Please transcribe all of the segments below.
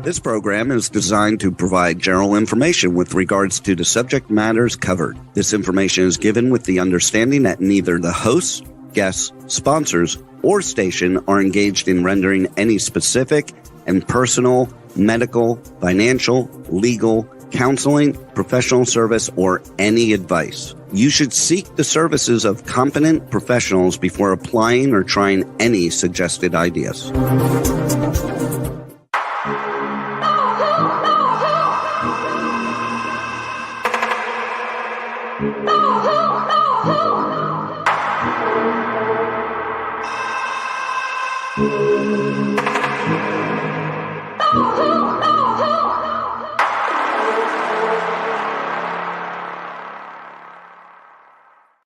This program is designed to provide general information with regards to the subject matters covered. This information is given with the understanding that neither the hosts, guests, sponsors, or station are engaged in rendering any specific and personal, medical, financial, legal, counseling, professional service, or any advice. You should seek the services of competent professionals before applying or trying any suggested ideas.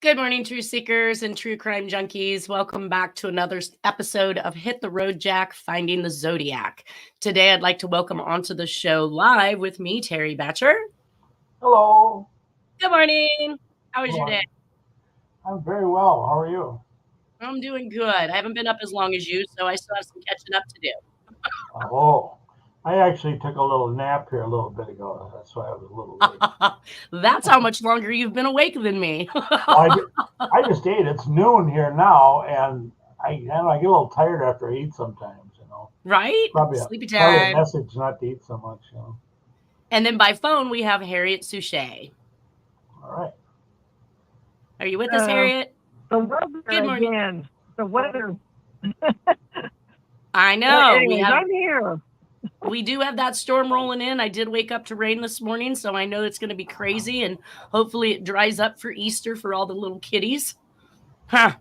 Good morning, True Seekers and True Crime Junkies. Welcome back to another episode of Hit the Road Jack, Finding the Zodiac. Today, I'd like to welcome onto the show live with me, Terry Batcher. Hello. Good morning. How was your day? I'm very well. How are you? I'm doing good. I haven't been up as long as you, so I still have some catching up to do. Oh, I actually took a little nap here a little bit ago. That's why I was a little late. That's how much longer you've been awake than me. I just ate. It's noon here now, and I get a little tired after I eat sometimes, you know. Right? Probably Sleepy probably time. a message not to eat so much, you know. And then by phone, we have Harriet Suchet. All right. Are you with us, Harriet? The weather Good morning. again. The weather. I know. Anyways, I'm here. We do have that storm rolling in. I did wake up to rain this morning, so I know it's going to be crazy, and hopefully it dries up for Easter for all the little kitties.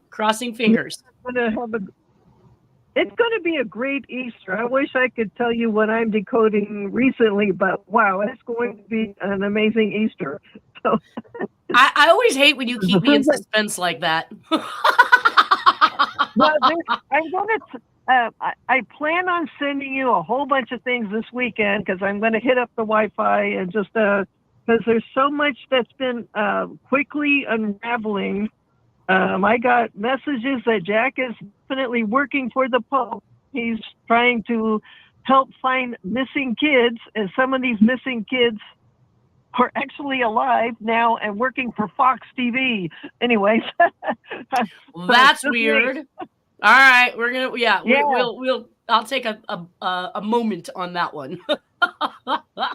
Crossing fingers. It's going to be a great Easter. I wish I could tell you what I'm decoding recently, but wow, it's going to be an amazing Easter. So I always hate when you keep me in suspense like that. Well, I'm going to. I plan on sending you a whole bunch of things this weekend because I'm going to hit up the Wi-Fi and just because there's so much that's been quickly unraveling. I got messages that Jack is definitely working for the Pope. He's trying to help find missing kids, and some of these missing kids are actually alive now and working for Fox TV. Anyways, Well, that's weird. All right, we're gonna we'll I'll take a moment on that one.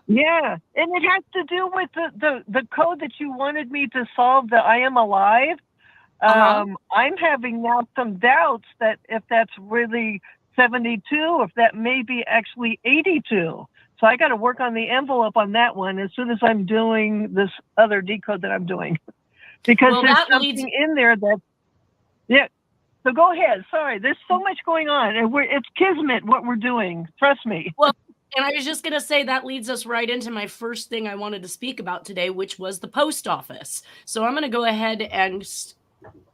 Yeah, and it has to do with the code that you wanted me to solve, the I am alive. I'm having now some doubts that if that's really 72, if that may be actually 82. So I got to work on the envelope on that one as soon as I'm doing this other decode that I'm doing, because there's something in there that, yeah. So go ahead. Sorry, there's so much going on, and it's kismet what we're doing. Trust me. Well, and I was just going to say that leads us right into my first thing I wanted to speak about today, which was the post office. So I'm going to go ahead and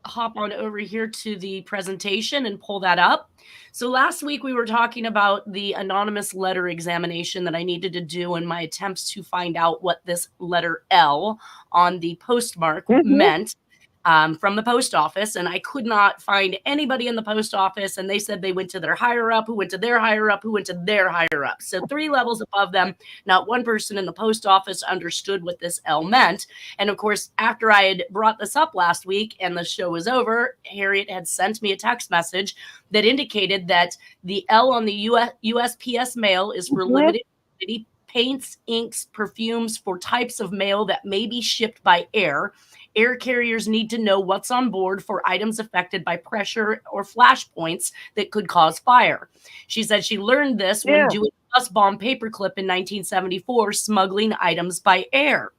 hop on over here to the presentation and pull that up. So last week we were talking about the anonymous letter examination that I needed to do in my attempts to find out what this letter L on the postmark meant. From the post office, and I could not find anybody in the post office, and they said they went to their higher up, who went to their higher up, who went to their higher up. So 3 levels above them, not one person in the post office understood what this L meant. And of course, after I had brought this up last week and the show was over, Harriet had sent me a text message that indicated that the L on the USPS mail is for limited quantity paints, inks, perfumes for types of mail that may be shipped by air. Air carriers need to know what's on board for items affected by pressure or flash points that could cause fire. She said she learned this when doing a bus bomb paperclip in 1974, smuggling items by air.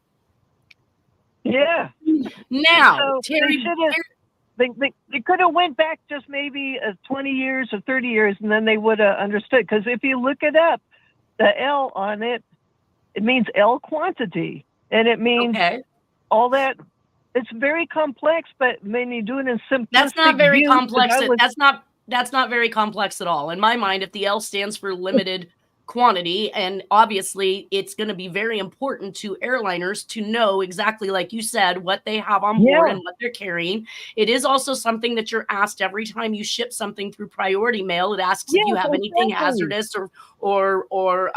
Yeah. Now, so Terry, they could have went back just maybe 20 years or 30 years, and then they would have understood. Because if you look it up, the L on it, it means L quantity, and it means all that. It's very complex, but when you do it in simplistic, that's not very complex. That's not very complex at all. In my mind, if the L stands for limited quantity, and obviously it's going to be very important to airliners to know exactly, like you said, what they have on board and what they're carrying. It is also something that you're asked every time you ship something through priority mail. It asks if you have anything hazardous or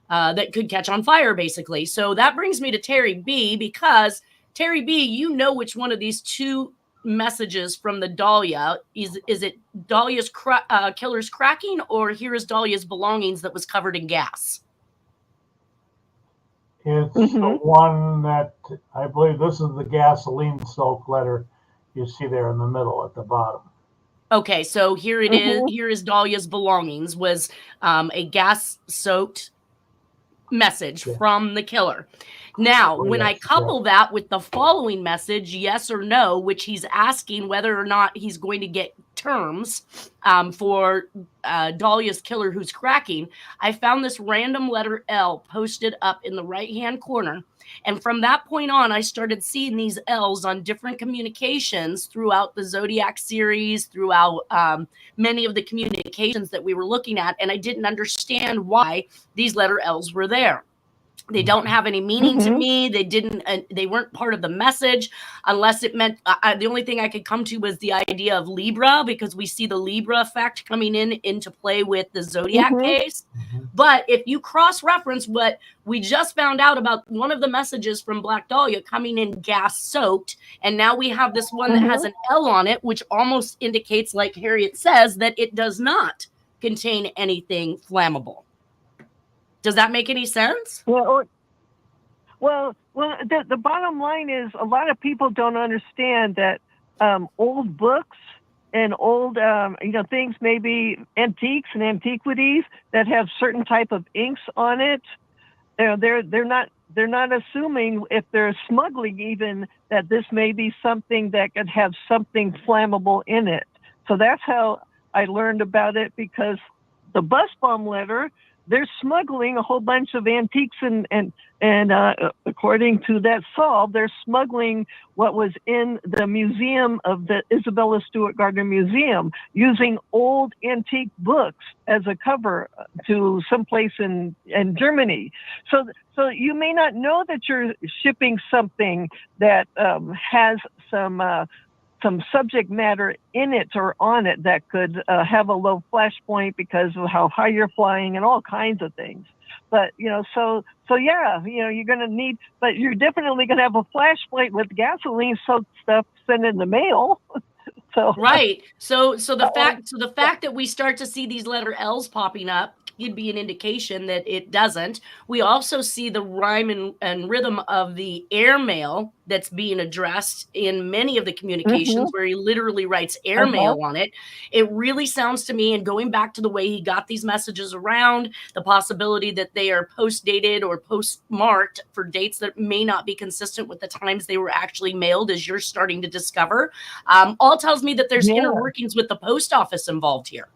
that could catch on fire, basically. So that brings me to Terry B, because Terry B, you know which one of these two messages from the Dahlia is it Dahlia's killer's cracking, or here is Dahlia's belongings that was covered in gas? It's the one that, I believe this is the gasoline soaked letter you see there in the middle at the bottom. Okay, so here it is. Here is Dahlia's belongings was a gas soaked message from the killer. Now, when I couple that with the following message, yes or no, which he's asking whether or not he's going to get terms for Dahlia's killer who's cracking, I found this random letter L posted up in the right-hand corner. And from that point on, I started seeing these L's on different communications throughout the Zodiac series, throughout many of the communications that we were looking at. And I didn't understand why these letter L's were there. They don't have any meaning to me. They weren't part of the message, unless it meant the only thing I could come to was the idea of Libra, because we see the Libra effect coming into play with the Zodiac case. But if you cross-reference what we just found out about one of the messages from Black Dahlia coming in gas soaked, and now we have this one that has an L on it, which almost indicates, like Harriet says, that it does not contain anything flammable. Does that make any sense? Well, the bottom line is a lot of people don't understand that old books and old, things, maybe antiques and antiquities that have certain type of inks on it. They're not assuming, if they're smuggling even, that this may be something that could have something flammable in it. So that's how I learned about it, because the bus bomb letter, they're smuggling a whole bunch of antiques and according to that solve, they're smuggling what was in the museum of the Isabella Stewart Gardner Museum, using old antique books as a cover to someplace in Germany. So you may not know that you're shipping something that has some subject matter in it or on it that could have a low flash point because of how high you're flying and all kinds of things. But, so yeah, you're going to need, but you're definitely going to have a flash point with gasoline soaked stuff sent in the mail. So right. So the fact that we start to see these letter L's popping up could be an indication that it doesn't. We also see the rhyme and rhythm of the airmail that's being addressed in many of the communications, where he literally writes airmail on it. It really sounds to me, and going back to the way he got these messages around, the possibility that they are post-dated or post-marked for dates that may not be consistent with the times they were actually mailed, as you're starting to discover, all tells me that there's inner workings with the post office involved here.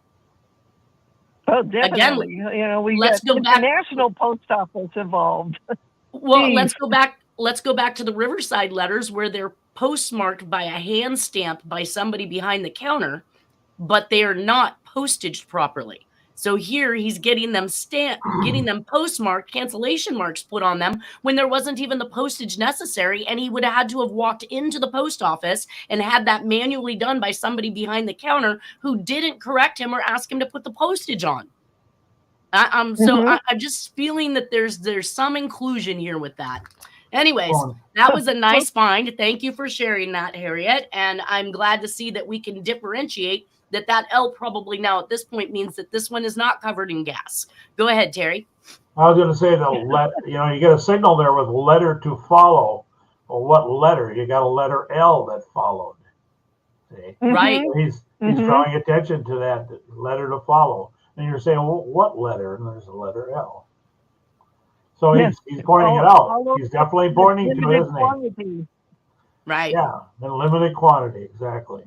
Oh, definitely. Again, we let's got go back. National Post Office involved. Well, let's go back to the Riverside letters, where they're postmarked by a hand stamp by somebody behind the counter, but they are not postaged properly. So here he's getting them postmarked, cancellation marks put on them, when there wasn't even the postage necessary, and he would have had to have walked into the post office and had that manually done by somebody behind the counter who didn't correct him or ask him to put the postage on. I'm just feeling that there's some inclusion here with that. Anyways, that was a nice find. Thank you for sharing that, Harriet. And I'm glad to see that we can differentiate that L probably now at this point means that this one is not covered in gas. Go ahead, Terry. I was going to say you get a signal there with letter to follow. Well, what letter? You got a letter L that followed. See? Right. He's drawing attention to that letter to follow. And you're saying, well, what letter? And there's a letter L. So he's pointing it out. He's definitely pointing to his name. Right. Yeah, in limited quantity, exactly.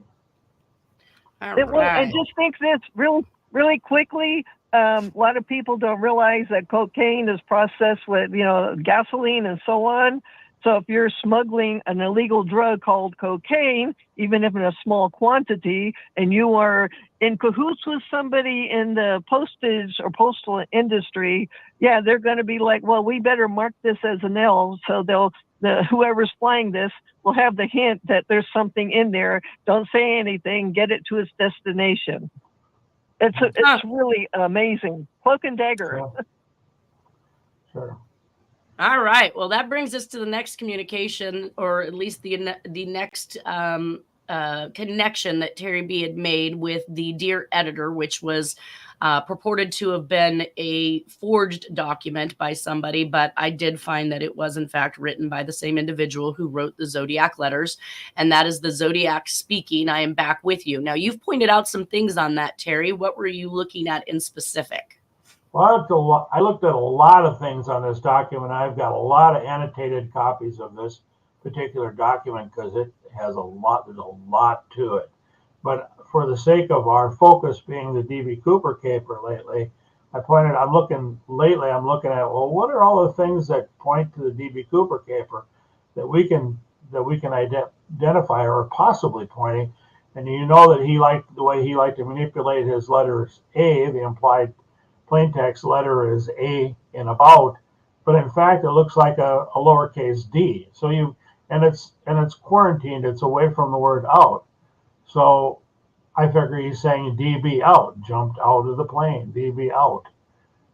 I just think this really quickly. A lot of people don't realize that cocaine is processed with, gasoline and so on. So if you're smuggling an illegal drug called cocaine, even if in a small quantity, and you are in cahoots with somebody in the postage or postal industry, yeah, they're going to be like, well, we better mark this as an L, so whoever's flying this will have the hint that there's something in there. Don't say anything. Get it to its destination. It's really amazing. Cloak and dagger. Yeah. Sure. All right. Well, that brings us to the next communication, or at least the next connection that Terry B had made with the Dear Editor, which was purported to have been a forged document by somebody, but I did find that it was in fact written by the same individual who wrote the Zodiac letters, and that is the Zodiac speaking, "I am back with you." Now, you've pointed out some things on that, Terry. What were you looking at in specific? Well, I looked at a lot of things on this document. I've got a lot of annotated copies of this particular document because it has there's a lot to it. But for the sake of our focus being the D.B. Cooper caper lately, I'm looking at, well, what are all the things that point to the D.B. Cooper caper that we can identify or possibly pointing? And you know that the way he liked to manipulate his letters A, the implied plain text letter is A in about, but in fact it looks like a lowercase d. So it's quarantined. It's away from the word out. So I figure he's saying DB out, jumped out of the plane, DB out.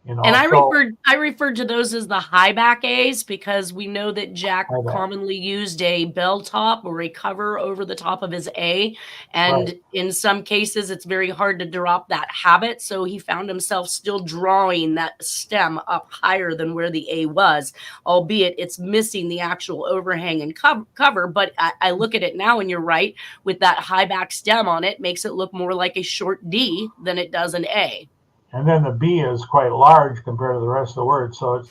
And I referred to those as the high back A's because we know that Jack commonly used a bell top or a cover over the top of his A. And in some cases, it's very hard to drop that habit. So he found himself still drawing that stem up higher than where the A was, albeit it's missing the actual overhang and cover. But I look at it now, and you're right, with that high back stem on it, makes it look more like a short D than it does an A. And then the B is quite large compared to the rest of the word. So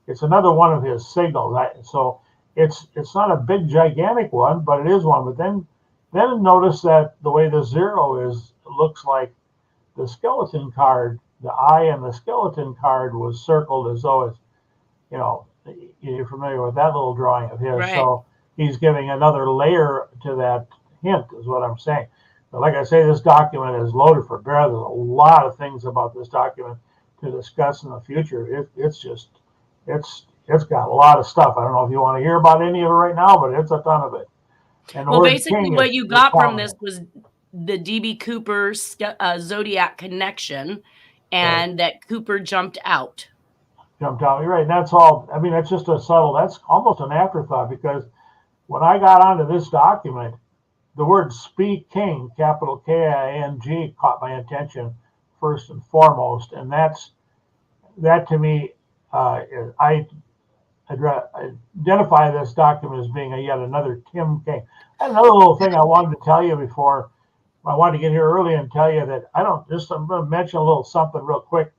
it's another one of his signals. So it's not a big, gigantic one, but it is one. But then notice that the way the zero is, it looks like the skeleton card, the I and the skeleton card was circled as though it's, you're familiar with that little drawing of his. Right. So he's giving another layer to that hint is what I'm saying. Like I say, this document is loaded for bear. There's a lot of things about this document to discuss in the future. It's got a lot of stuff. I don't know if you want to hear about any of it right now, but it's a ton of it. And well, basically what you got from this was the D.B. Cooper Zodiac connection, and that Cooper jumped out. You're right. And that's all. I mean, that's just that's almost an afterthought, because when I got onto this document, the word "speak king," capital K-I-N-G, caught my attention first and foremost, and that to me, I identify this document as being yet another Tim King. I had another little thing I wanted to tell you before. I wanted to get here early and tell you that I'm going to mention a little something real quick.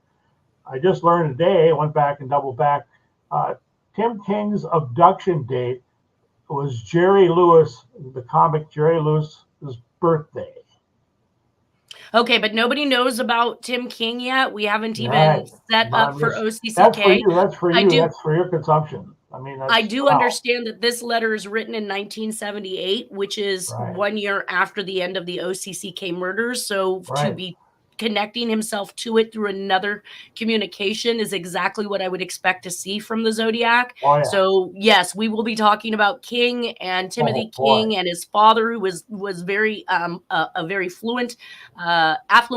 I just learned today, went back and doubled back. Tim King's abduction date was Jerry Lewis, the comic Jerry Lewis's birthday. Okay, but nobody knows about Tim King yet. We haven't even set up for OCCK. That's for you. That's for your consumption. I mean, I do understand that this letter is written in 1978, which is 1 year after the end of the OCCK murders. So to be connecting himself to it through another communication is exactly what I would expect to see from the Zodiac. Oh, yeah. So yes, we will be talking about King and Timothy King and his father, who was very a very affluent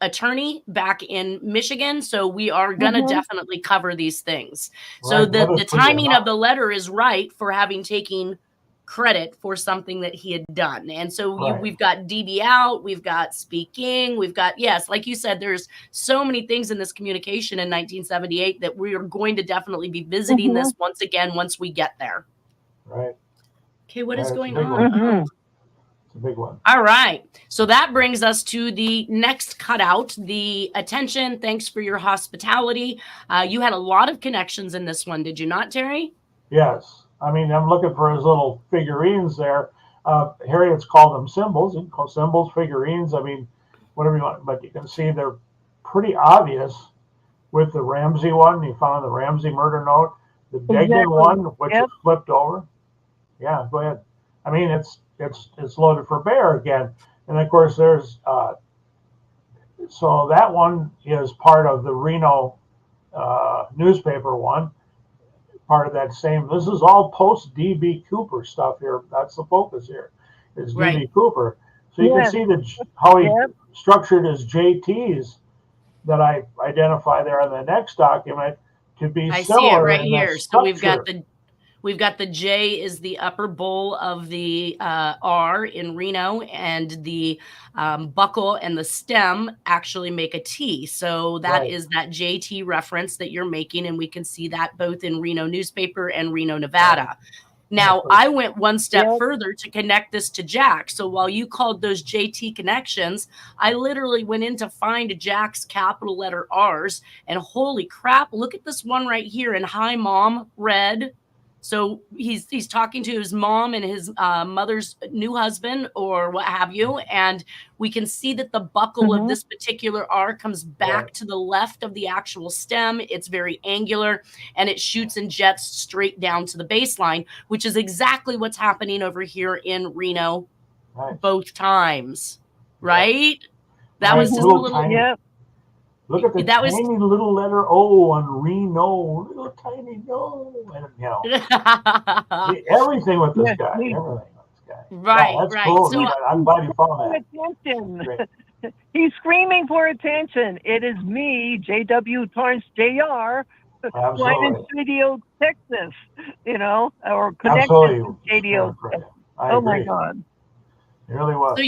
attorney back in Michigan. So we are gonna definitely cover these things. So the timing of the letter is right for having taken credit for something that he had done. And so we've got DB out, we've got speaking, we've got, yes, like you said, there's so many things in this communication in 1978 that we are going to definitely be visiting this once again once we get there. Right. Okay, what is going on? It's a big one. All right. So that brings us to the next cutout, the attention. Thanks for your hospitality. You had a lot of connections in this one, did you not, Terry? Yes. I mean, I'm looking for his little figurines there. Harriet's called them symbols. You can call symbols, figurines. I mean, whatever you want. But you can see they're pretty obvious with the Ramsey one. You found the Ramsey murder note. The Degnan one, which is flipped over. Yeah, go ahead. I mean, it's loaded for bear again. And of course, there's so that one is part of the Reno newspaper one, part of that same. This is all post D.B. Cooper stuff here. That's the focus here. It's D.B. Cooper. So you can see how he structured his JTs that I identify there in the next document to be I similar. See it right in here. So we've got the J is the upper bowl of the R in Reno, and the buckle and the stem actually make a T. So that is that JT reference that you're making, and we can see that both in Reno newspaper and Reno, Nevada. Now, I went one step further to connect this to Jack. So while you called those JT connections, I literally went in to find Jack's capital letter R's, and holy crap, look at this one right here in Hi Mom red. So he's talking to his mom and his mother's new husband or what have you. And we can see that the buckle of this particular R comes back to the left of the actual stem. It's very angular, and it shoots and jets straight down to the baseline, which is exactly what's happening over here in Reno both times, right? That was just a little tiny. Look at the tiny little letter O on Reno, little tiny no, and you know everything with this guy, everything with this guy. Right, that's cool. So, I'm glad you found that. He's screaming for attention. It is me, J.W. Torrance Jr. Live in Studio, Texas. You know, or connected to Studio. Oh my God. It really was. So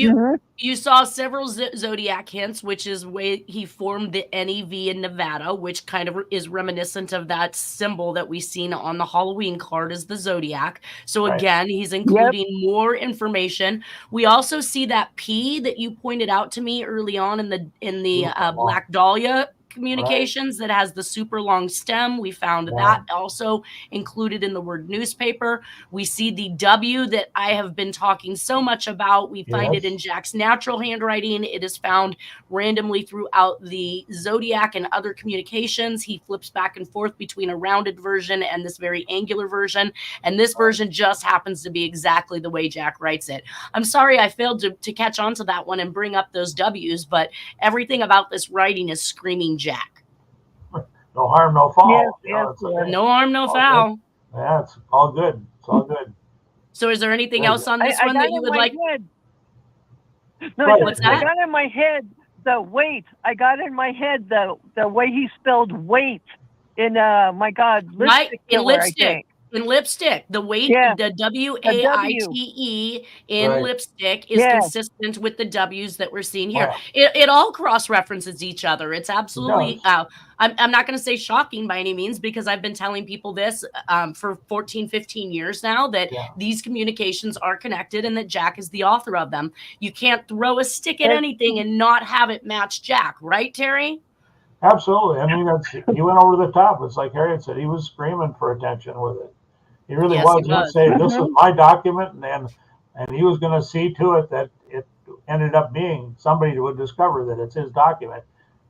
you saw several Zodiac hints, which is way he formed the NEV in Nevada, which kind of is reminiscent of that symbol that we seen on the Halloween card as the Zodiac. So again, he's including more information. We also see that P that you pointed out to me early on in the Black Dahlia communications that has the super long stem. We found that also included in the word newspaper. We see the W that I have been talking so much about. We find it in Jack's natural handwriting. It is found randomly throughout the Zodiac and other communications. He flips back and forth between a rounded version and this very angular version. And this version just happens to be exactly the way Jack writes it. I'm sorry I failed to catch on to that one and bring up those W's, but everything about this writing is screaming Jack. No harm, no foul. No harm, no foul. Good. Yeah, it's all good. It's all good. So is there anything else on this one that you would like? No, what's that? I got in my head the weight. I got in my head the way he spelled weight in my God, Lipstick Killer, in lipstick. In lipstick, the weight, the W-A-I-T-E in lipstick is consistent with the W's that we're seeing here. It all cross-references each other. It's absolutely, I'm not going to say shocking by any means, because I've been telling people this for 14, 15 years now, that these communications are connected and that Jack is the author of them. You can't throw a stick at anything and not have it match Jack, right, Terry? Absolutely. I mean, he went over the top. It's like Harriet said, he was screaming for attention with it. He really was. He would say, this is my document, and he was going to see to it that it ended up being somebody who would discover that it's his document,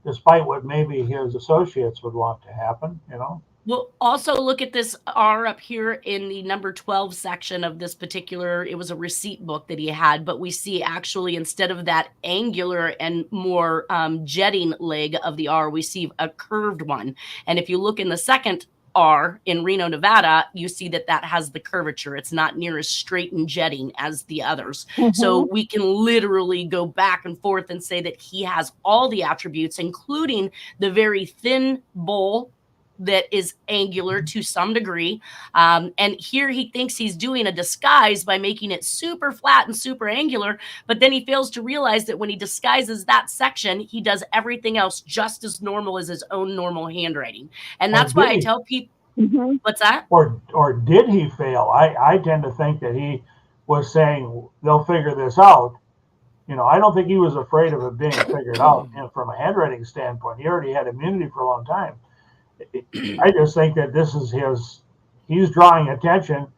despite what maybe his associates would want to happen, you know. We'll also look at this R up here in the number 12 section of this particular, it was a receipt book that he had, but we see actually instead of that angular and more jetting leg of the R, we see a curved one. And if you look in the second R in Reno, Nevada, you see that has the curvature. It's not near as straight and jetting as the others. So we can literally go back and forth and say that he has all the attributes, including the very thin bowl that is angular to some degree. And here he thinks he's doing a disguise by making it super flat and super angular, but then he fails to realize that when he disguises that section, he does everything else just as normal as his own normal handwriting. And that's why I tell people, what's that? Or did he fail? I tend to think that he was saying, they'll figure this out. You know, I don't think he was afraid of it being figured out. And from a handwriting standpoint, he already had immunity for a long time. I just think that this is he's drawing attention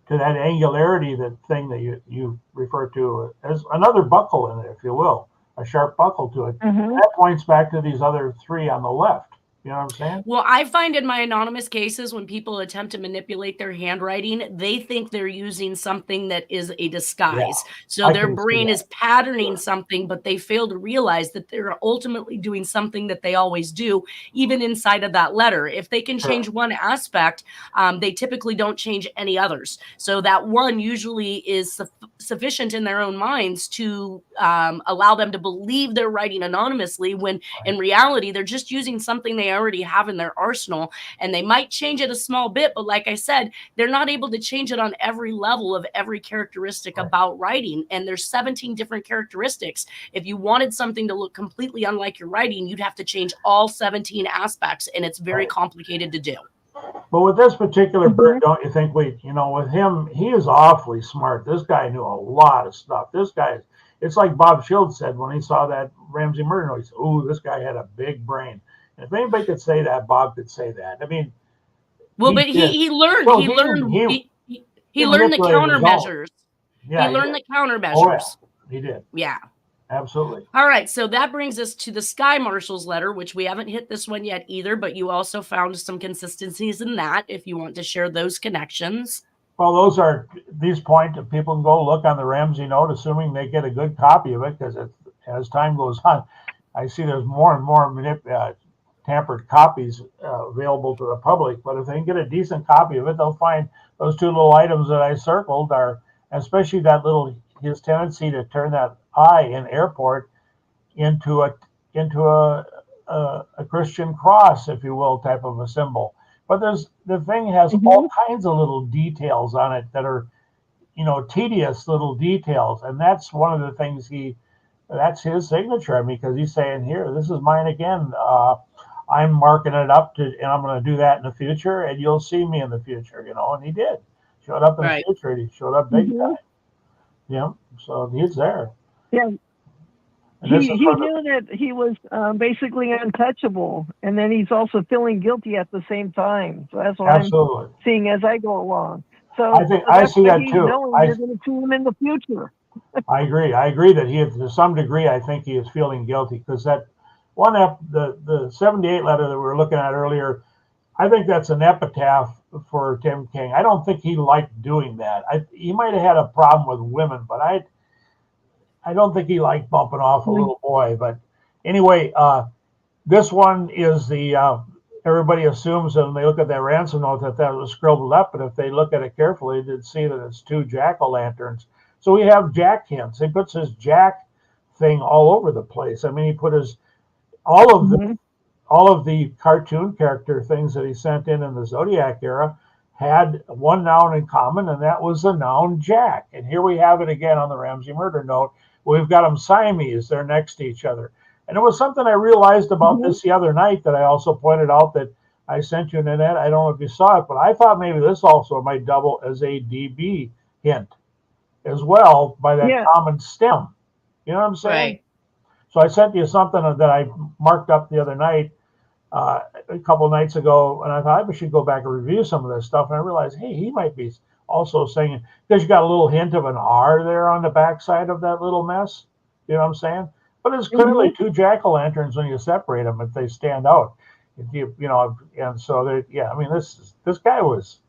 to that angularity, that thing that you refer to as another buckle in it, if you will, a sharp buckle to it. That points back to these other three on the left. You know what I'm saying? Well, I find in my anonymous cases, when people attempt to manipulate their handwriting, they think they're using something that is a disguise. So their brain is patterning something, but they fail to realize that they're ultimately doing something that they always do, even inside of that letter. If they can change one aspect, they typically don't change any others. So that one usually is sufficient in their own minds to allow them to believe they're writing anonymously, when in reality, they're just using something they already have in their arsenal, and they might change it a small bit, but like I said, they're not able to change it on every level of every characteristic about writing. And there's 17 different characteristics. If you wanted something to look completely unlike your writing, you'd have to change all 17 aspects, and it's very complicated to do. But with this particular bird, don't you think with him, he is awfully smart. This guy knew a lot of stuff. It's like Bob Shields said when he saw that Ramsey murder note. He said, "Ooh, this guy had a big brain." And if anybody could say that, Bob could say that. I mean, well, but he learned. Well, he learned the countermeasures. Yeah, he learned the countermeasures. Oh, yeah, he did. Yeah. Absolutely. All right, so that brings us to the Sky Marshal's letter, which we haven't hit this one yet either, but you also found some consistencies in that, if you want to share those connections. Well, these point that people can go look on the Ramsey note, assuming they get a good copy of it, because as time goes on, I see there's more and more tampered copies available to the public. But if they can get a decent copy of it, they'll find those two little items that I circled are, especially his tendency to turn that I in airport into a Christian cross, if you will, type of a symbol. But the thing has all kinds of little details on it that are, tedious little details, and that's one of the things that's his signature. I mean, because he's saying here, this is mine again. I'm marking it up and I'm going to do that in the future, and you'll see me in the future, and he did. Showed up in the future, and he showed up big time. Yeah, so he's there. Yeah. He knew that he was basically untouchable, and then he's also feeling guilty at the same time. So that's what I'm seeing as I go along. So I see that too. You're going to see him in the future. I agree. I agree that to some degree, I think he is feeling guilty, because that one, the 78 letter that we were looking at earlier, I think that's an epitaph for Tim King. I don't think he liked doing that. He might have had a problem with women, but I don't think he liked bumping off a little boy. But anyway, this one is everybody assumes when they look at that ransom note that was scribbled up, but if they look at it carefully, they'd see that it's two jack-o'-lanterns. So we have Jack hints. He puts his Jack thing all over the place. I mean, he put all of the cartoon character things that he sent in the Zodiac era had one noun in common, and that was the noun Jack. And here we have it again on the Ramsey murder note. We've got them Siamese. They're next to each other. And it was something I realized about this the other night that I also pointed out that I sent you, Nanette. I don't know if you saw it, but I thought maybe this also might double as a DB hint as well by that common stem. You know what I'm saying? Right. So I sent you something that I marked up the other night, a couple of nights ago, and I thought I should go back and review some of this stuff. And I realized, hey, he might be also saying, because you got a little hint of an R there on the backside of that little mess. You know what I'm saying? But it's clearly two jack-o'-lanterns when you separate them if they stand out. And so I mean, this guy was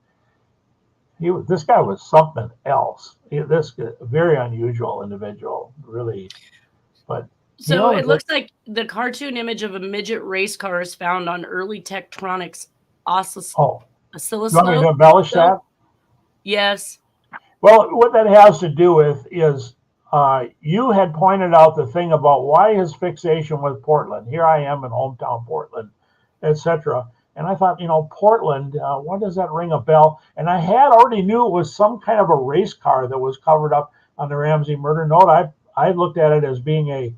something else. This very unusual individual, really. But so it looks like the cartoon image of a midget race car is found on early Tektronix oscilloscope. You want me to embellish that? Yes. Well, what that has to do with is you had pointed out the thing about why his fixation with Portland. Here I am in hometown Portland, etc. And I thought, Portland, why does that ring a bell? And I had already knew it was some kind of a race car that was covered up on the Ramsey murder note. I looked at it as being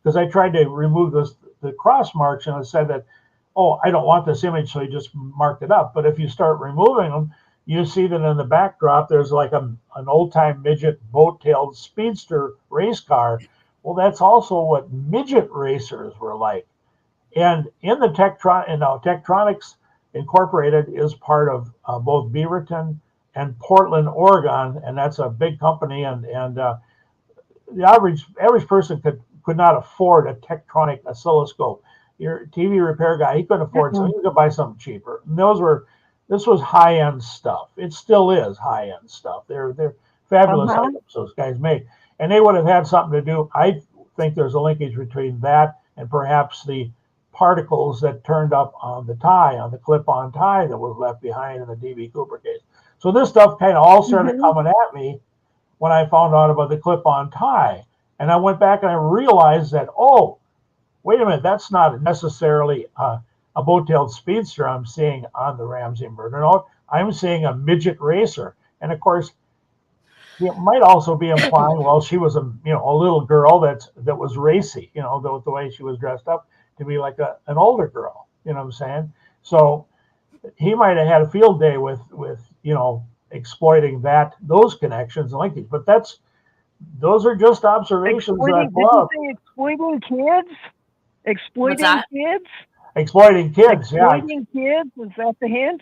because I tried to remove the cross marks, and it said that, I don't want this image, so he just marked it up. But if you start removing them, you see that in the backdrop, there's like an old-time midget boat-tailed speedster race car. Well, that's also what midget racers were like. And in the Tektronix Incorporated is part of both Beaverton and Portland, Oregon, and that's a big company. And the average person could not afford a Tektronix oscilloscope. your TV repair guy, he couldn't afford something. He could buy something cheaper. And this was high-end stuff. It still is high-end stuff. They're fabulous items those guys make. And they would have had something to do. I think there's a linkage between that and perhaps the particles that turned up on the tie, on the clip-on tie that was left behind in the DB Cooper case. So this stuff kind of all started coming at me when I found out about the clip-on tie. And I went back and I realized that, oh, wait a minute, that's not necessarily a boat-tailed speedster I'm seeing on the Ramsey murder note. I'm seeing a midget racer. And of course, it might also be implying, well, she was a little girl that was racy, the way she was dressed up to be like an older girl, you know what I'm saying? So he might have had a field day with exploiting those connections and linkage. But those are just observations that I love. Exploiting kids? Exploiting kids? Exploiting kids, Exploiting kids, is that the hint?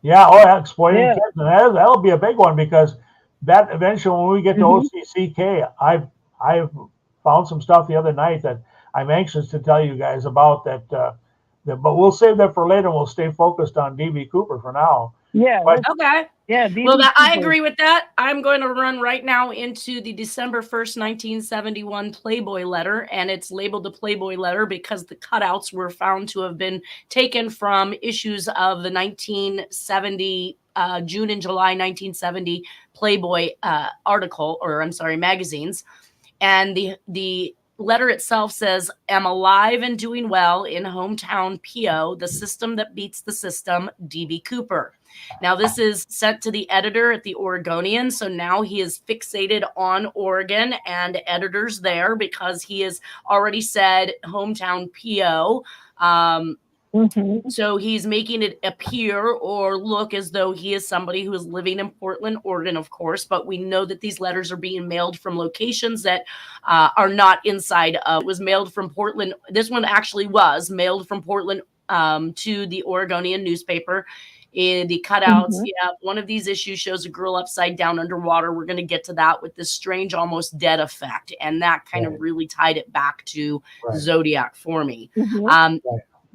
Yeah, exploiting kids. And that'll be a big one, because that eventually, when we get to OCCK, I've found some stuff the other night that I'm anxious to tell you guys about that, but we'll save that for later, and we'll stay focused on DB Cooper for now. Yeah. Okay. Yeah. Well, I agree with that. I'm going to run right now into the December 1st, 1971 Playboy letter, and it's labeled the Playboy letter because the cutouts were found to have been taken from issues of the 1970 June and July 1970 Playboy magazines. And the letter itself says, "Am alive and doing well in hometown PO, the system that beats the system, DB Cooper." Now, this is sent to the editor at the Oregonian. So now he is fixated on Oregon and editors there, because he has already said hometown PO. So he's making it appear or look as though he is somebody who is living in Portland, Oregon, of course. But we know that these letters are being mailed from locations that are not inside of. It was mailed from Portland. This one actually was mailed from Portland to the Oregonian newspaper. In the cutouts, one of these issues shows a girl upside down underwater. We're going to get to that with this strange, almost dead effect. And that kind of really tied it back to Zodiac for me.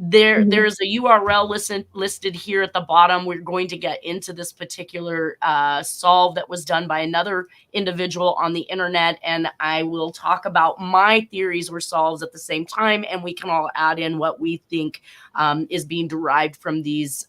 There's a URL listed here at the bottom. We're going to get into this particular solve that was done by another individual on the internet, and I will talk about my theories or solves at the same time, and we can all add in what we think is being derived from these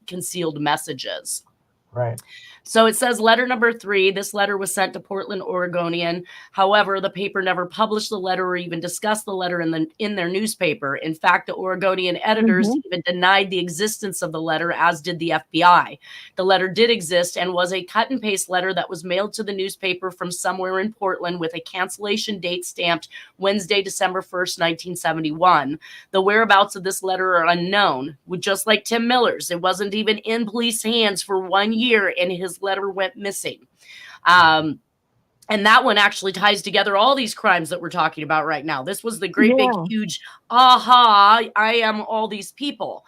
concealed messages. Right. So it says letter number 3. This letter was sent to Portland Oregonian. However, the paper never published the letter or even discussed the letter in their newspaper. In fact, the Oregonian editors even denied the existence of the letter, as did the FBI. The letter did exist and was a cut and paste letter that was mailed to the newspaper from somewhere in Portland with a cancellation date stamped Wednesday, December 1st, 1971. The whereabouts of this letter are unknown. Just like Tim Miller's, it wasn't even in police hands for 1 year, and his letter went missing. And that one actually ties together all these crimes that we're talking about right now. This was the great big huge I am all these people.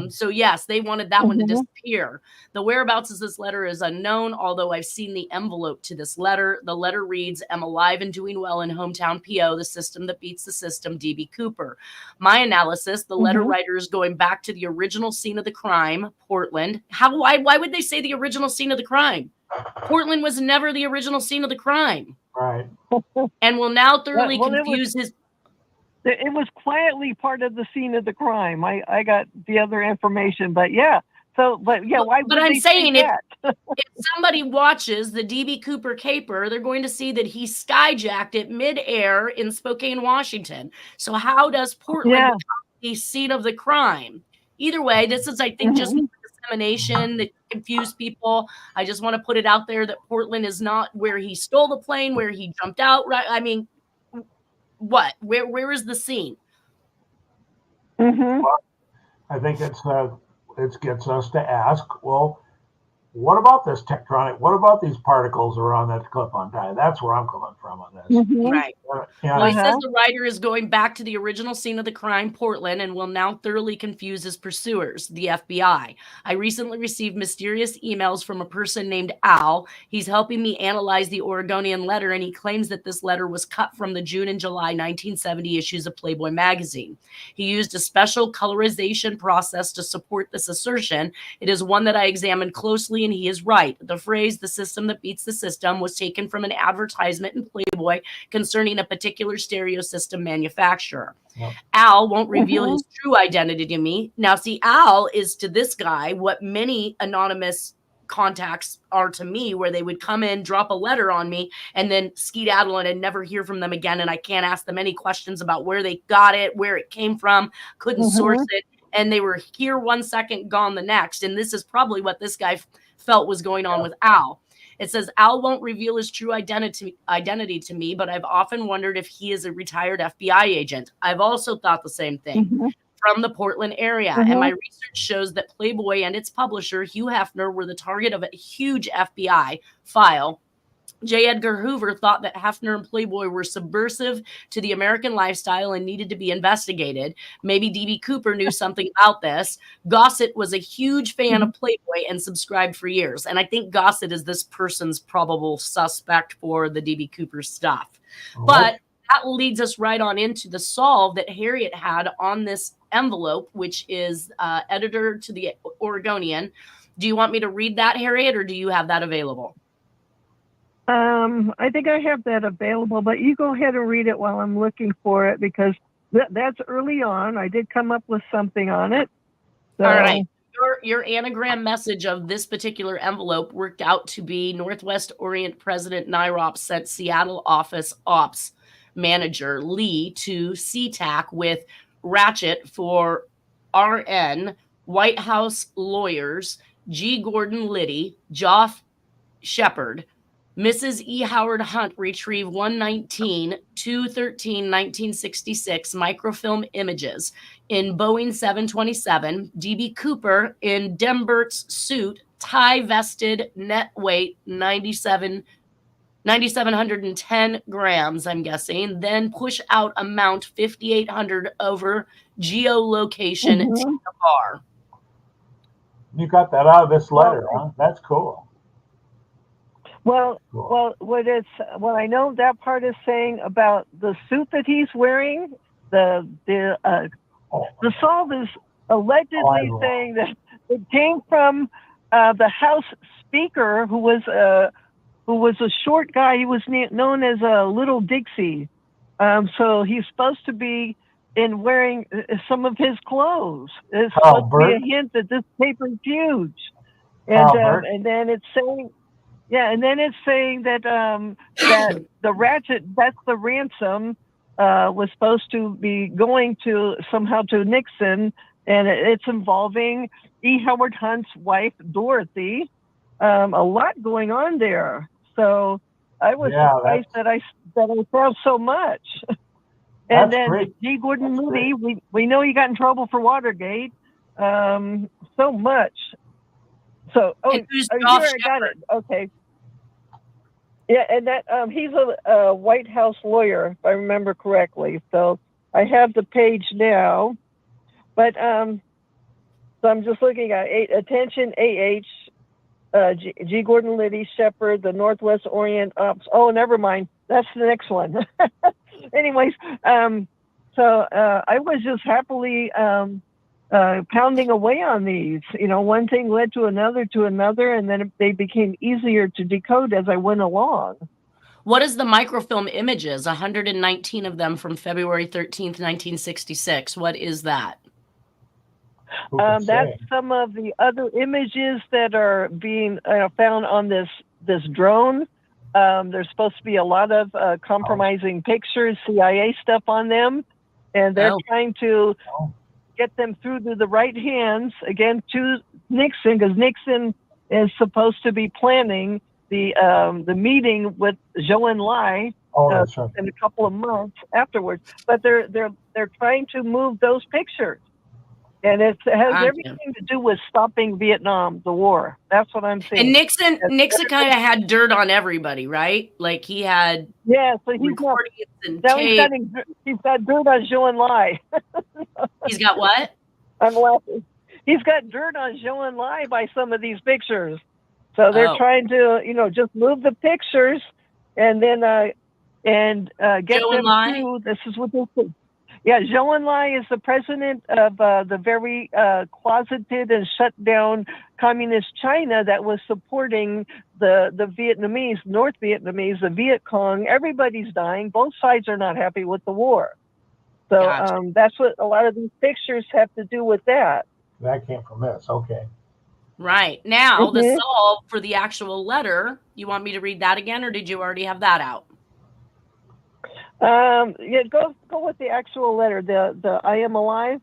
So yes, they wanted that one to disappear. The whereabouts of this letter is unknown, although I've seen the envelope to this letter. The letter reads, "Am alive and doing well in hometown PO, the system that beats the system, DB Cooper." My analysis, the letter writer is going back to the original scene of the crime, Portland. Why would they say the original scene of the crime? Portland was never the original scene of the crime. Right. And will now thoroughly confuse his... It was quietly part of the scene of the crime. I got the other information, but yeah. So, but yeah, why? But I'm saying if somebody watches the DB Cooper caper, they're going to see that he skyjacked it midair in Spokane, Washington. So how does Portland become the scene of the crime? Either way, this is, I think, just dissemination that confused people. I just want to put it out there that Portland is not where he stole the plane, where he jumped out. Right? I mean, what? Where is the scene? Well, I think it gets us to ask, well, what about this tectonic? What about these particles around that clip-on tie? That's where I'm coming from on this. Right. Well, he says the writer is going back to the original scene of the crime, Portland, and will now thoroughly confuse his pursuers, the FBI. I recently received mysterious emails from a person named Al. He's helping me analyze the Oregonian letter, and he claims that this letter was cut from the June and July 1970 issues of Playboy magazine. He used a special colorization process to support this assertion. It is one that I examined closely, and he is right. The phrase, "the system that beats the system," was taken from an advertisement in Playboy concerning a particular stereo system manufacturer. Yep. Al won't reveal his true identity to me. Now, see, Al is to this guy what many anonymous contacts are to me, where they would come in, drop a letter on me, and then skedaddle and never hear from them again. And I can't ask them any questions about where they got it, where it came from, couldn't source it. And they were here one second, gone the next. And this is probably what this guy felt was going on with Al. It says, Al won't reveal his true identity to me, but I've often wondered if he is a retired FBI agent. I've also thought the same thing. From the Portland area. And my research shows that Playboy and its publisher, Hugh Hefner, were the target of a huge FBI file. J. Edgar Hoover thought that Hefner and Playboy were subversive to the American lifestyle and needed to be investigated. Maybe D.B. Cooper knew something about this. Gossett was a huge fan of Playboy and subscribed for years. And I think Gossett is this person's probable suspect for the D.B. Cooper stuff. But that leads us right on into the solve that Harriet had on this envelope, which is editor to the Oregonian. Do you want me to read that, Harriet, or do you have that available? I think I have that available, but you go ahead and read it while I'm looking for it, because that's early on. I did come up with something on it. So. All right. Your anagram message of this particular envelope worked out to be Northwest Orient President Nyrops sent Seattle office ops manager Lee to SeaTac with Ratchet for RN, White House lawyers, G. Gordon Liddy, Joff Shepard. Mrs. E. Howard Hunt retrieve 119-213-1966 microfilm images in Boeing 727. D.B. Cooper in Dembert's suit, tie vested, net weight 9,710 grams, I'm guessing. Then push out amount 5,800 over geolocation to the bar. You got that out of this letter, huh? That's cool. What I know that part is saying about the suit that he's wearing, the solve is allegedly saying that it came from the House Speaker, who was a short guy. He was known as a Little Dixie. So he's supposed to be wearing some of his clothes. It's supposed to be a hint that this paper is huge. And then it's saying. Yeah, and then it's saying that that the ratchet, that's the ransom, was supposed to be going to somehow to Nixon, and it's involving E. Howard Hunt's wife, Dorothy. A lot going on there. So I was surprised that I found so much. And then G. Gordon Liddy, we know he got in trouble for Watergate. So much. So, I got it. Okay. Yeah, and that he's a White House lawyer, if I remember correctly. So I have the page now, but so I'm just looking at attention AH, G. Gordon Liddy, Shepard, the Northwest Orient Ops. Oh, never mind. That's the next one. Anyways, so I was just happily pounding away on these. You know, one thing led to another, and then they became easier to decode as I went along. What is the microfilm images? 119 of them from February 13th, 1966. What is that? That's some of the other images that are being found on this drone. There's supposed to be a lot of compromising pictures, CIA stuff on them, and they're trying to get them through to the right hands, again, to Nixon, because Nixon is supposed to be planning the meeting with Zhou Enlai in a couple of months afterwards. But they're trying to move those pictures. And it has everything to do with stopping Vietnam, the war. That's what I'm saying. And Nixon kind of had dirt on everybody, right? Like he had so he's got dirt on Zhou Enlai. He's got what? I'm laughing. He's got dirt on Zhou Enlai by some of these pictures. So they're trying to, just move the pictures and then get Zhou them Enlai? to. This is what this is. Yeah, Zhou Enlai is the president of the very closeted and shut down communist China that was supporting the Vietnamese, North Vietnamese, the Viet Cong. Everybody's dying. Both sides are not happy with the war. So Gotcha. that's what a lot of these pictures have to do with that. That came from this. Okay. Right. Now, the solve for the actual letter, you want me to read that again, or did you already have that out? Go with the actual letter. The I am alive.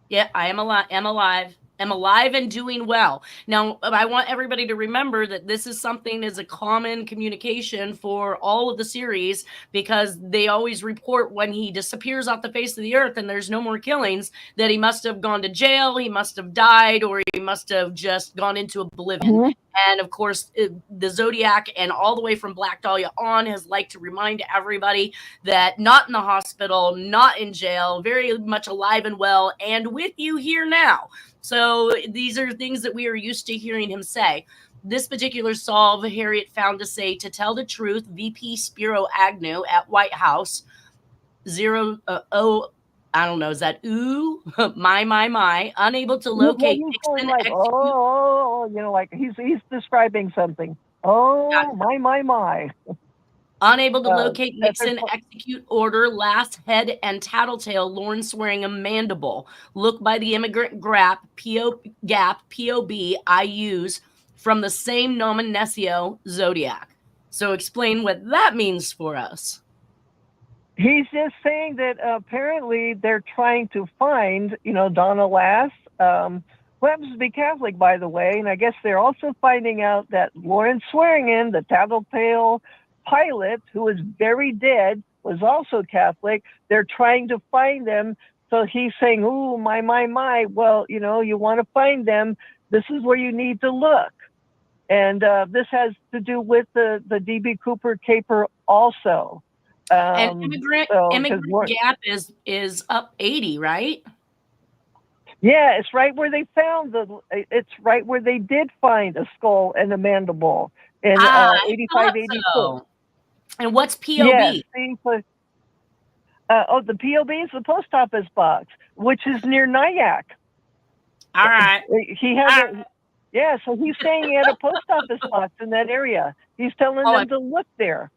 Yeah, I am alive. Am alive and doing well. Now, I want everybody to remember that this is something as a common communication for all of the series, because they always report when he disappears off the face of the earth and there's no more killings that he must have gone to jail, he must have died, or he must have just gone into oblivion. Mm-hmm. And of course, the Zodiac and all the way from Black Dahlia on has liked to remind everybody that not in the hospital, not in jail, very much alive and well, and with you here now. So these are things that we are used to hearing him say. This particular solve, Harriet found to say, to tell the truth, VP Spiro Agnew at White House, I don't know, is that ooh? my, unable to locate Nixon. Like, like he's describing something. Oh, gotcha. my. Unable to locate Nixon, execute order, last head and tattletale, Lawrence swearing a mandible. Look by the immigrant POB I use from the same nomen nescio Zodiac. So explain what that means for us. He's just saying that apparently they're trying to find, Donna Lass, who happens to be Catholic, by the way. And I guess they're also finding out that Lawrence Swearingen, the tattletale pilot, who is very dead, was also Catholic. They're trying to find them. So he's saying, ooh, my. Well, you want to find them. This is where you need to look. And this has to do with the D.B. Cooper caper also. And immigrant gap is up 80, right? Yeah, it's right where they found it's right where they did find a skull and a mandible in 85, 86. So. And what's POB? Yeah, the POB is the post office box, which is near Nyack. All right. He had so he's saying he had a post office box in that area. He's telling them to look there.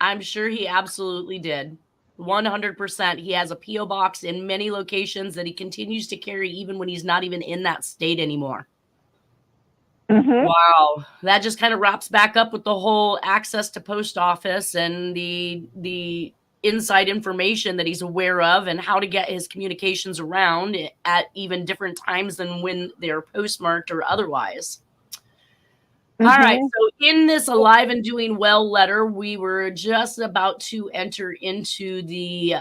I'm sure he absolutely did. 100%. He has a P.O. box in many locations that he continues to carry even when he's not even in that state anymore. Mm-hmm. Wow. That just kind of wraps back up with the whole access to post office and the inside information that he's aware of and how to get his communications around at even different times than when they're postmarked or otherwise. Mm-hmm. All right. So in this alive and doing well letter, we were just about to enter into the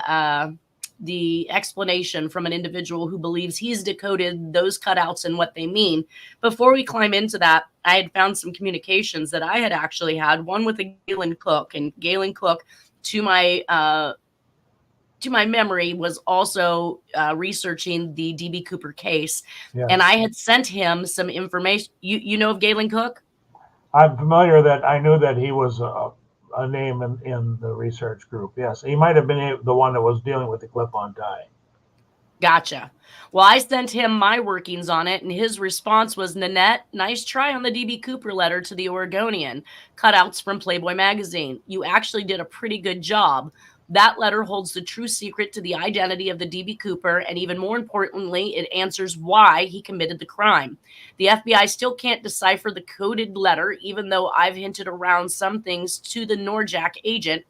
explanation from an individual who believes he's decoded those cutouts and what they mean. Before we climb into that, I had found some communications that I had actually had, one with a Galen Cook, and Galen Cook, to my memory, was also researching the D.B. Cooper case. Yes. And I had sent him some information. You know of Galen Cook? I'm familiar that I knew that he was a name in the research group. Yes, he might have been the one that was dealing with the clip-on tie. Gotcha. Well, I sent him my workings on it, and his response was, Nanette, nice try on the D.B. Cooper letter to the Oregonian. Cutouts from Playboy magazine. You actually did a pretty good job. That letter holds the true secret to the identity of the D.B. Cooper, and even more importantly, it answers why he committed the crime. The FBI still can't decipher the coded letter, even though I've hinted around some things to the Norjack agent,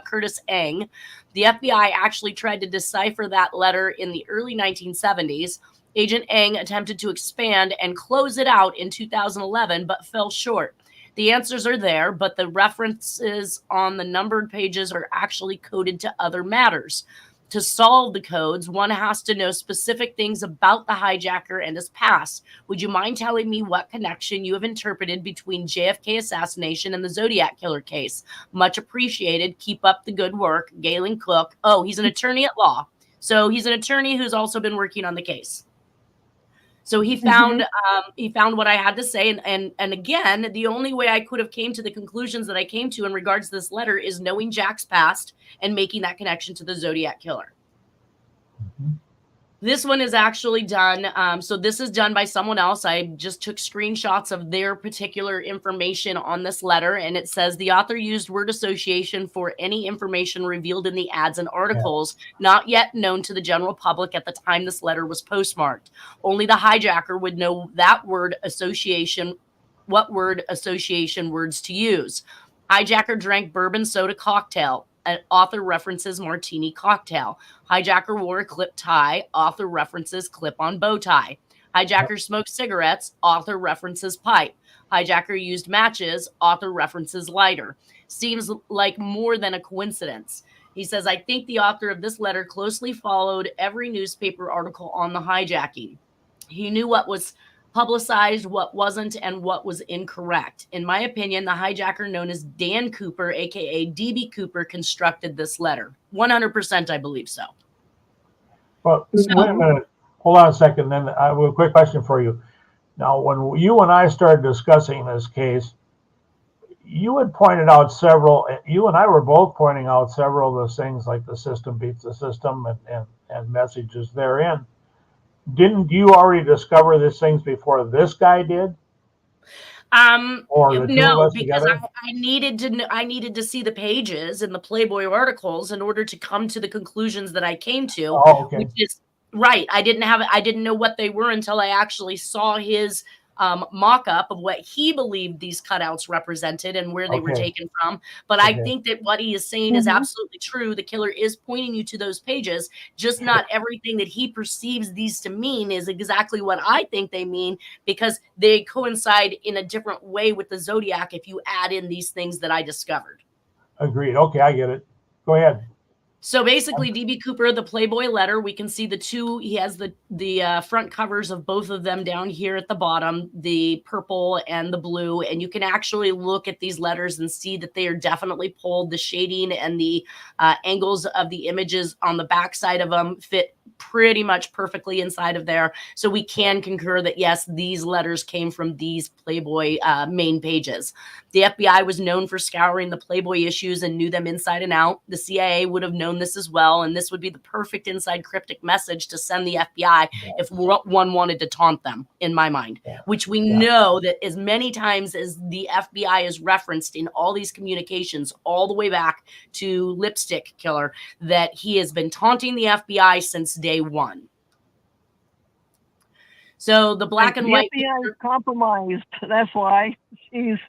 Curtis Eng. The FBI actually tried to decipher that letter in the early 1970s. Agent Eng attempted to expand and close it out in 2011, but fell short. The answers are there, but the references on the numbered pages are actually coded to other matters. To solve the codes, one has to know specific things about the hijacker and his past. Would you mind telling me what connection you have interpreted between JFK assassination and the Zodiac Killer case? Much appreciated. Keep up the good work. Galen Cook. Oh, he's an attorney at law. So he's an attorney who's also been working on the case. So he found what I had to say, and again, the only way I could have came to the conclusions that I came to in regards to this letter is knowing Jack's past and making that connection to the Zodiac Killer. This one is actually done. So this is done by someone else. I just took screenshots of their particular information on this letter. And it says the author used word association for any information revealed in the ads and articles not yet known to the general public at the time this letter was postmarked. Only the hijacker would know that word association, what word association words to use. Hijacker drank bourbon soda cocktail. An author references martini cocktail. Hijacker wore a clip tie. Author references clip-on bow tie. Hijacker smoked cigarettes. Author references pipe. Hijacker used matches. Author references lighter. Seems like more than a coincidence. He says, I think the author of this letter closely followed every newspaper article on the hijacking. He knew what was publicized, what wasn't, and what was incorrect. In my opinion, the hijacker known as Dan Cooper, aka DB Cooper, constructed this letter. 100%, I believe so. Well, wait a minute. Hold on a second. Then I have a quick question for you. Now, when you and I started discussing this case, you had pointed out you and I were both pointing out several of those things, like the system beats the system and messages therein. Didn't you already discover these things before this guy did? Or no, because I needed to see the pages in the Playboy articles in order to come to the conclusions that I came to. Oh, okay. Which is right. I didn't know what they were until I actually saw his mock-up of what he believed these cutouts represented and where they were taken from. But I think that what he is saying is absolutely true. The killer is pointing you to those pages, just not everything that he perceives these to mean is exactly what I think they mean, because they coincide in a different way with the Zodiac if you add in these things that I discovered. Agreed. Okay, I get it. Go ahead. So basically, DB Cooper, the Playboy letter, we can see the two. He has the front covers of both of them down here at the bottom, the purple and the blue. And you can actually look at these letters and see that they are definitely pulled. The shading and the angles of the images on the back side of them fit pretty much perfectly inside of there. So we can concur that, yes, these letters came from these Playboy main pages. The FBI was known for scouring the Playboy issues and knew them inside and out. The CIA would have known this as well, and this would be the perfect inside cryptic message to send the FBI if one wanted to taunt them, in my mind, which we know that as many times as the FBI is referenced in all these communications, all the way back to Lipstick Killer, that he has been taunting the FBI since day one. So the black and white FBI is compromised. That's why.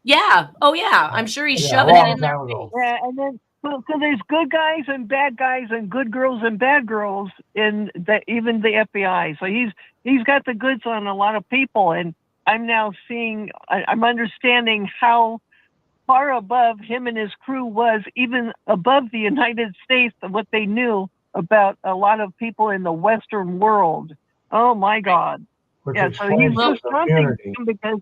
Yeah. Oh, yeah. I'm sure he's shoving it in there. Yeah, and then so there's good guys and bad guys and good girls and bad girls in even the FBI. So he's got the goods on a lot of people, and I'm now seeing. I'm understanding how far above him and his crew was, even above the United States, of what they knew about a lot of people in the Western world. Oh my God. Which yeah, so he's just taunting them because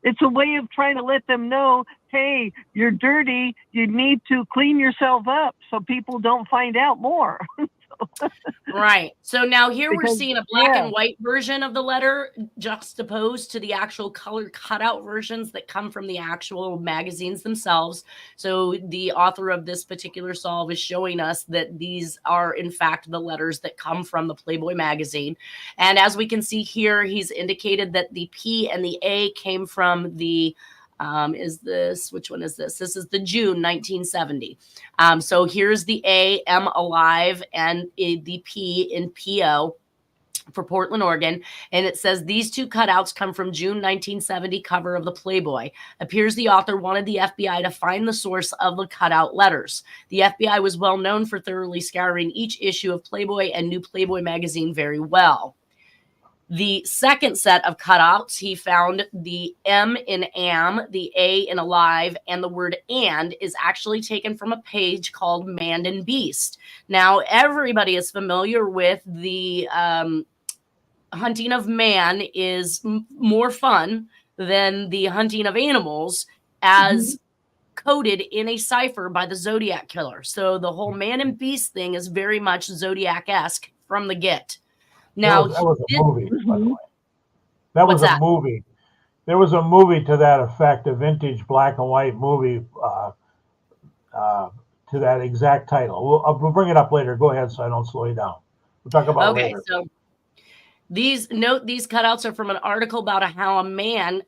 it's a way of trying to let them know, hey, you're dirty. You need to clean yourself up so people don't find out more. Right. So now here we're seeing a black and white version of the letter juxtaposed to the actual color cutout versions that come from the actual magazines themselves. So the author of this particular solve is showing us that these are, in fact, the letters that come from the Playboy magazine. And as we can see here, he's indicated that the P and the A came from the which one is this? This is the June 1970. So here's the A, M alive, and the P in PO for Portland, Oregon. And it says these two cutouts come from June 1970 cover of the Playboy. Appears the author wanted the FBI to find the source of the cutout letters. The FBI was well known for thoroughly scouring each issue of Playboy and New Playboy magazine very well. The second set of cutouts, he found the M in am, the A in alive, and the word and is actually taken from a page called Man and Beast. Now, everybody is familiar with the hunting of man is more fun than the hunting of animals, as coded in a cipher by the Zodiac Killer. So the whole Man and Beast thing is very much Zodiac-esque from the get. Now, that was a movie, by the way. That What's was a that? movie. There was a movie to that effect, a vintage black and white movie to that exact title. We'll bring it up later. Go ahead, so I don't slow you down. We'll talk about it later. So these cutouts are from an article about how a man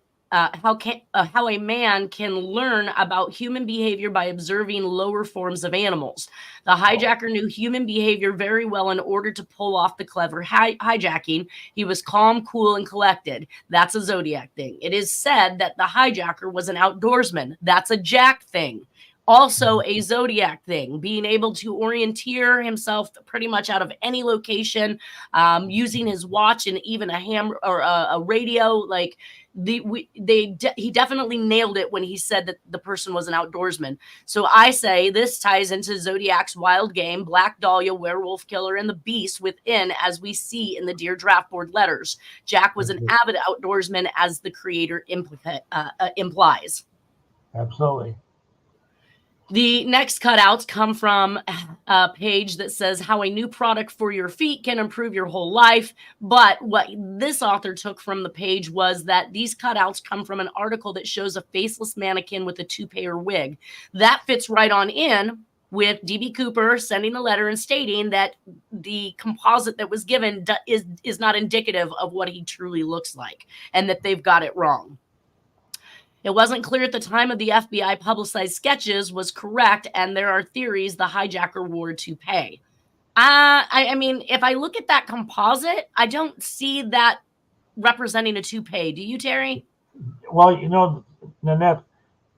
can learn about human behavior by observing lower forms of animals. The hijacker knew human behavior very well in order to pull off the clever hijacking. He was calm, cool, and collected. That's a Zodiac thing. It is said that the hijacker was an outdoorsman. That's a Jack thing. Also a Zodiac thing, being able to orienteer himself pretty much out of any location, using his watch and even a radio. Like he definitely nailed it when he said that the person was an outdoorsman. So I say this ties into Zodiac's wild game, Black Dahlia, Werewolf Killer, and the Beast within, as we see in the Dear Draft Board letters. Jack was an avid outdoorsman, as the creator implies. Absolutely. The next cutouts come from a page that says how a new product for your feet can improve your whole life. But what this author took from the page was that these cutouts come from an article that shows a faceless mannequin with a toupee or wig. That fits right on in with D.B. Cooper sending a letter and stating that the composite that was given is not indicative of what he truly looks like, and that they've got it wrong. It wasn't clear at the time of the FBI publicized sketches was correct, and there are theories the hijacker wore a toupee. I mean, if I look at that composite, I don't see that representing a toupee. Do you, Terry? Well, you know, Nanette,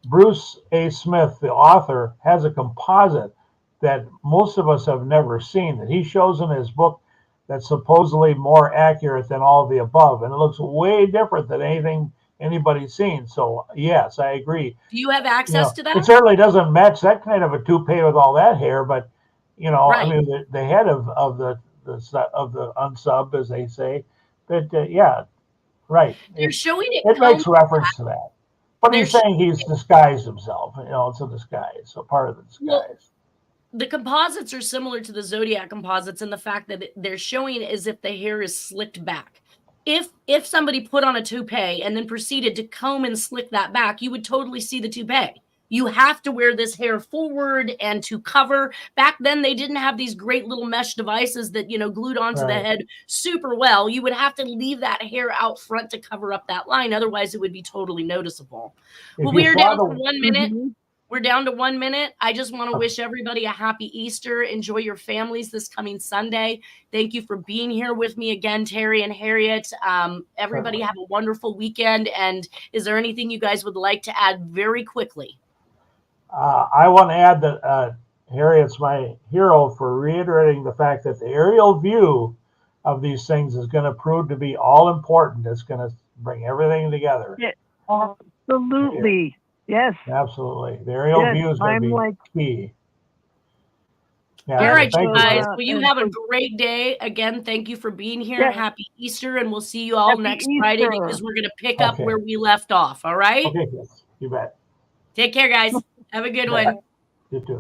Bruce A. Smith, the author, has a composite that most of us have never seen, that he shows in his book, that's supposedly more accurate than all of the above, and it looks way different than anything anybody's seen. So yes, I agree. Do you have access to that? It certainly doesn't match that kind of a toupee with all that hair, but right. I mean, the head of the unsub, as they say, that yeah, right. They're showing it. It makes reference to that, but he's saying he's disguised himself. It's a disguise, a part of the disguise. Well, the composites are similar to the Zodiac composites in the fact that they're showing as if the hair is slicked back. If somebody put on a toupee and then proceeded to comb and slick that back, you would totally see the toupee. You have to wear this hair forward and to cover. Back then, they didn't have these great little mesh devices that, glued onto the head super well. You would have to leave that hair out front to cover up that line. Otherwise, it would be totally noticeable. Well, we are down to 1 minute. We're down to 1 minute. I just want to wish everybody a happy Easter. Enjoy your families this coming Sunday. Thank you for being here with me again, Terry and Harriet. Everybody have a wonderful weekend. And is there anything you guys would like to add very quickly? I want to add that Harriet's my hero for reiterating the fact that the aerial view of these things is going to prove to be all important. It's going to bring everything together. Yeah, absolutely. Yeah. Yes. Absolutely. The aerial view is going to be key. Yeah, all right, you guys. Well, you have a great day. Again, thank you for being here. Yes. Happy Easter, and we'll see you all next Friday because we're going to pick up where we left off. All right? Okay, yes. You bet. Take care, guys. Have a good one. You too.